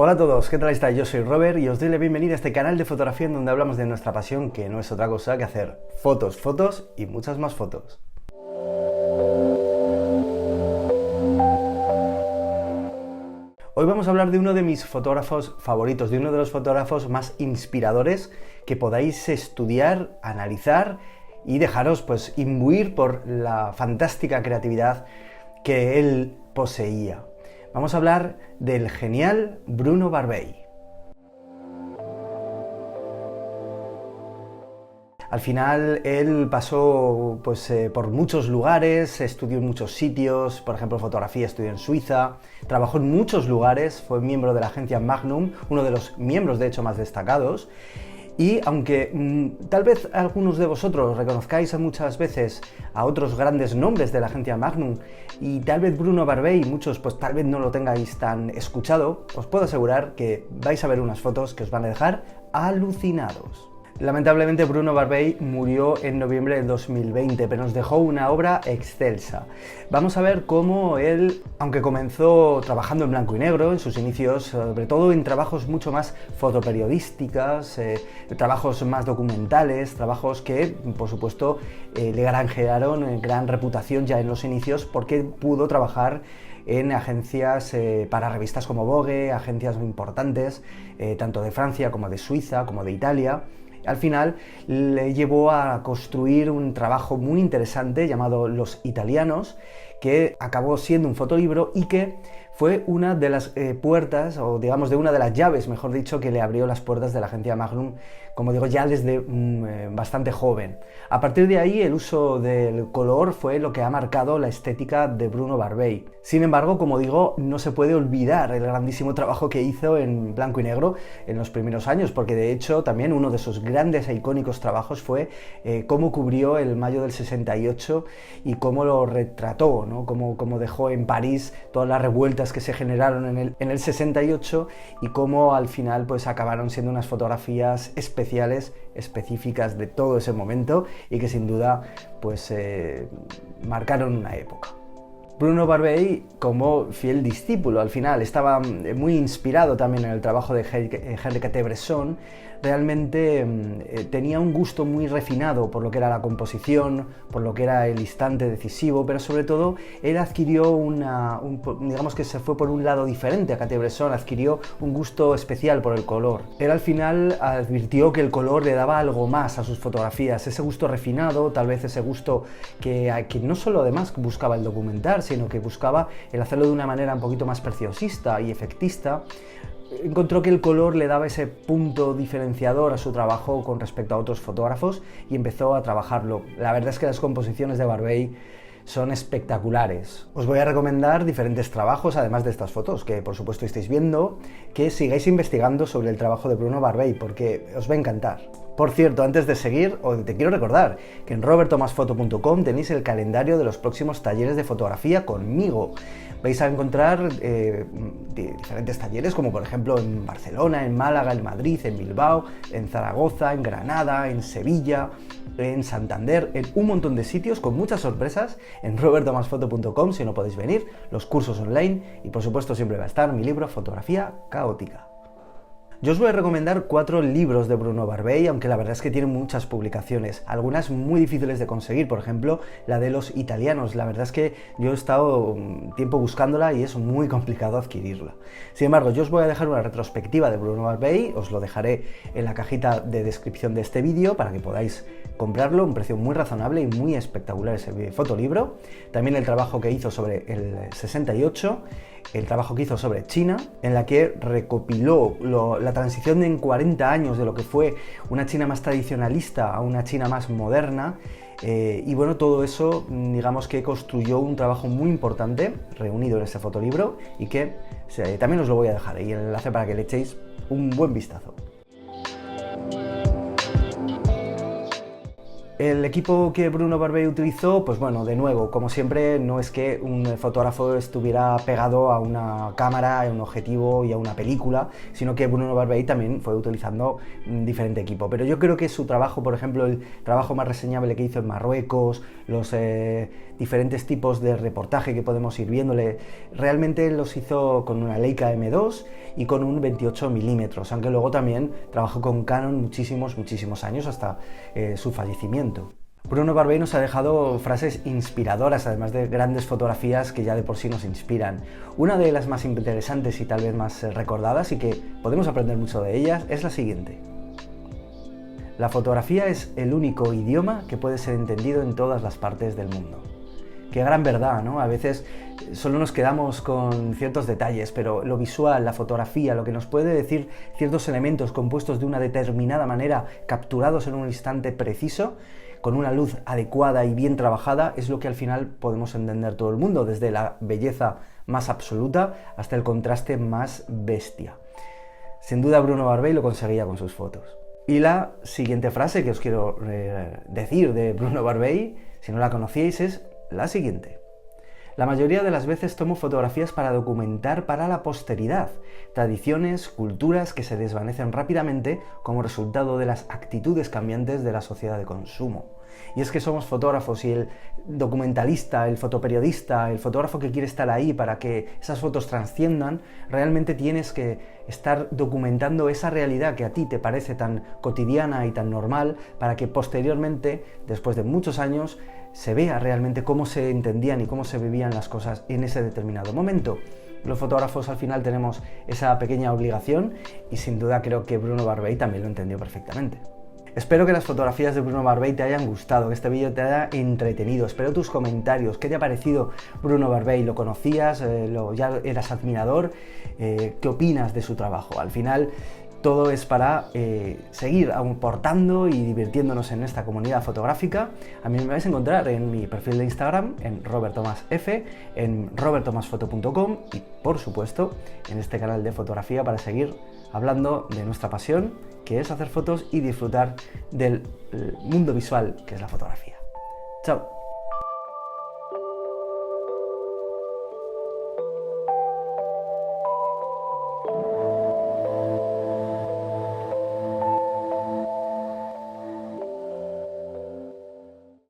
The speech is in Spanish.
Hola a todos, ¿qué tal estáis? Yo soy Robert y os doy la bienvenida a este canal de fotografía en donde hablamos de nuestra pasión, que no es otra cosa que hacer fotos, fotos y muchas más fotos. Hoy vamos a hablar de uno de mis fotógrafos favoritos, de uno de los fotógrafos más inspiradores que podáis estudiar, analizar y dejaros pues imbuir por la fantástica creatividad que él poseía. Vamos a hablar del genial Bruno Barbey. Al final él pasó por muchos lugares, estudió en muchos sitios, por ejemplo fotografía estudió en Suiza, trabajó en muchos lugares, fue miembro de la agencia Magnum, uno de los miembros de hecho más destacados. Y aunque tal vez algunos de vosotros reconozcáis muchas veces a otros grandes nombres de la agencia Magnum y tal vez Bruno Barbey, muchos pues tal vez no lo tengáis tan escuchado, os puedo asegurar que vais a ver unas fotos que os van a dejar alucinados. Lamentablemente Bruno Barbey murió en noviembre del 2020, pero nos dejó una obra excelsa. Vamos a ver cómo él, aunque comenzó trabajando en blanco y negro, en sus inicios, sobre todo en trabajos mucho más fotoperiodísticas, trabajos más documentales, trabajos que, por supuesto, le granjearon gran reputación ya en los inicios porque pudo trabajar en agencias para revistas como Vogue, agencias muy importantes, tanto de Francia como de Suiza, como de Italia. Al final le llevó a construir un trabajo muy interesante llamado Los Italianos, que acabó siendo un fotolibro y que fue una de las puertas, o digamos de una de las llaves, mejor dicho, que le abrió las puertas de la agencia Magnum, como digo, ya desde bastante joven. A partir de ahí el uso del color fue lo que ha marcado la estética de Bruno Barbey. Sin embargo, como digo, no se puede olvidar el grandísimo trabajo que hizo en blanco y negro en los primeros años, porque de hecho también uno de sus grandes e icónicos trabajos fue cómo cubrió el mayo del 68 y cómo lo retrató, ¿no? Cómo dejó en París todas las revueltas que se generaron en el 68 y cómo al final pues acabaron siendo unas fotografías especiales, específicas de todo ese momento y que sin duda pues marcaron una época. Bruno Barbey, como fiel discípulo, al final estaba muy inspirado también en el trabajo de Henri Cartier-Bresson. Realmente tenía un gusto muy refinado por lo que era la composición, por lo que era el instante decisivo, pero sobre todo él adquirió digamos que se fue por un lado diferente a Cartier-Bresson, adquirió un gusto especial por el color. Él al final advirtió que el color le daba algo más a sus fotografías, ese gusto refinado, tal vez ese gusto que no solo además buscaba el documentar, sino que buscaba el hacerlo de una manera un poquito más preciosista y efectista. Encontró que el color le daba ese punto diferenciador a su trabajo con respecto a otros fotógrafos y empezó a trabajarlo. La verdad es que las composiciones de Barbey son espectaculares. Os voy a recomendar diferentes trabajos, además de estas fotos que por supuesto estáis viendo, que sigáis investigando sobre el trabajo de Bruno Barbey porque os va a encantar. Por cierto, antes de seguir, te quiero recordar que en robertomasfoto.com tenéis el calendario de los próximos talleres de fotografía conmigo. Vais a encontrar diferentes talleres, como por ejemplo en Barcelona, en Málaga, en Madrid, en Bilbao, en Zaragoza, en Granada, en Sevilla, en Santander, en un montón de sitios con muchas sorpresas en robertomasfoto.com si no podéis venir, los cursos online y por supuesto siempre va a estar mi libro Fotografía Caótica. Yo os voy a recomendar 4 libros de Bruno Barbey, aunque la verdad es que tienen muchas publicaciones, algunas muy difíciles de conseguir, por ejemplo, la de Los Italianos. La verdad es que yo he estado tiempo buscándola y es muy complicado adquirirla. Sin embargo, yo os voy a dejar una retrospectiva de Bruno Barbey, os lo dejaré en la cajita de descripción de este vídeo para que podáis comprarlo, un precio muy razonable y muy espectacular ese fotolibro. También el trabajo que hizo sobre el 68, el trabajo que hizo sobre China, en la que recopiló la transición en 40 años de lo que fue una China más tradicionalista a una China más moderna. Y bueno, todo eso, digamos que construyó un trabajo muy importante reunido en ese fotolibro y que también os lo voy a dejar ahí el enlace para que le echéis un buen vistazo. El equipo que Bruno Barbey utilizó, pues bueno, de nuevo, como siempre, no es que un fotógrafo estuviera pegado a una cámara, a un objetivo y a una película, sino que Bruno Barbey también fue utilizando diferente equipo. Pero yo creo que su trabajo, por ejemplo, el trabajo más reseñable que hizo en Marruecos, los diferentes tipos de reportaje que podemos ir viéndole, realmente los hizo con una Leica M2 y con un 28 milímetros, aunque luego también trabajó con Canon muchísimos años hasta su fallecimiento. Bruno Barbey nos ha dejado frases inspiradoras, además de grandes fotografías que ya de por sí nos inspiran. Una de las más interesantes y tal vez más recordadas y que podemos aprender mucho de ellas es la siguiente. La fotografía es el único idioma que puede ser entendido en todas las partes del mundo. Qué gran verdad, ¿no? A veces solo nos quedamos con ciertos detalles, pero lo visual, la fotografía, lo que nos puede decir ciertos elementos compuestos de una determinada manera, capturados en un instante preciso, con una luz adecuada y bien trabajada, es lo que al final podemos entender todo el mundo, desde la belleza más absoluta hasta el contraste más bestia. Sin duda Bruno Barbey lo conseguía con sus fotos. Y la siguiente frase que os quiero decir de Bruno Barbey, si no la conocíais, es la siguiente. La mayoría de las veces tomo fotografías para documentar para la posteridad, tradiciones, culturas que se desvanecen rápidamente como resultado de las actitudes cambiantes de la sociedad de consumo. Y es que somos fotógrafos y el documentalista, el fotoperiodista, el fotógrafo que quiere estar ahí para que esas fotos trasciendan, realmente tienes que estar documentando esa realidad que a ti te parece tan cotidiana y tan normal para que posteriormente, después de muchos años, se vea realmente cómo se entendían y cómo se vivían las cosas en ese determinado momento. Los fotógrafos al final tenemos esa pequeña obligación y sin duda creo que Bruno Barbey también lo entendió perfectamente. Espero que las fotografías de Bruno Barbey te hayan gustado, que este vídeo te haya entretenido. Espero tus comentarios. ¿Qué te ha parecido Bruno Barbey? ¿Lo conocías? ¿Ya eras admirador? ¿Qué opinas de su trabajo? Al final, todo es para seguir aportando y divirtiéndonos en esta comunidad fotográfica. A mí me vais a encontrar en mi perfil de Instagram, en roberttomasf, en roberttomasfoto.com y, por supuesto, en este canal de fotografía para seguir hablando de nuestra pasión, que es hacer fotos y disfrutar del mundo visual que es la fotografía. ¡Chao!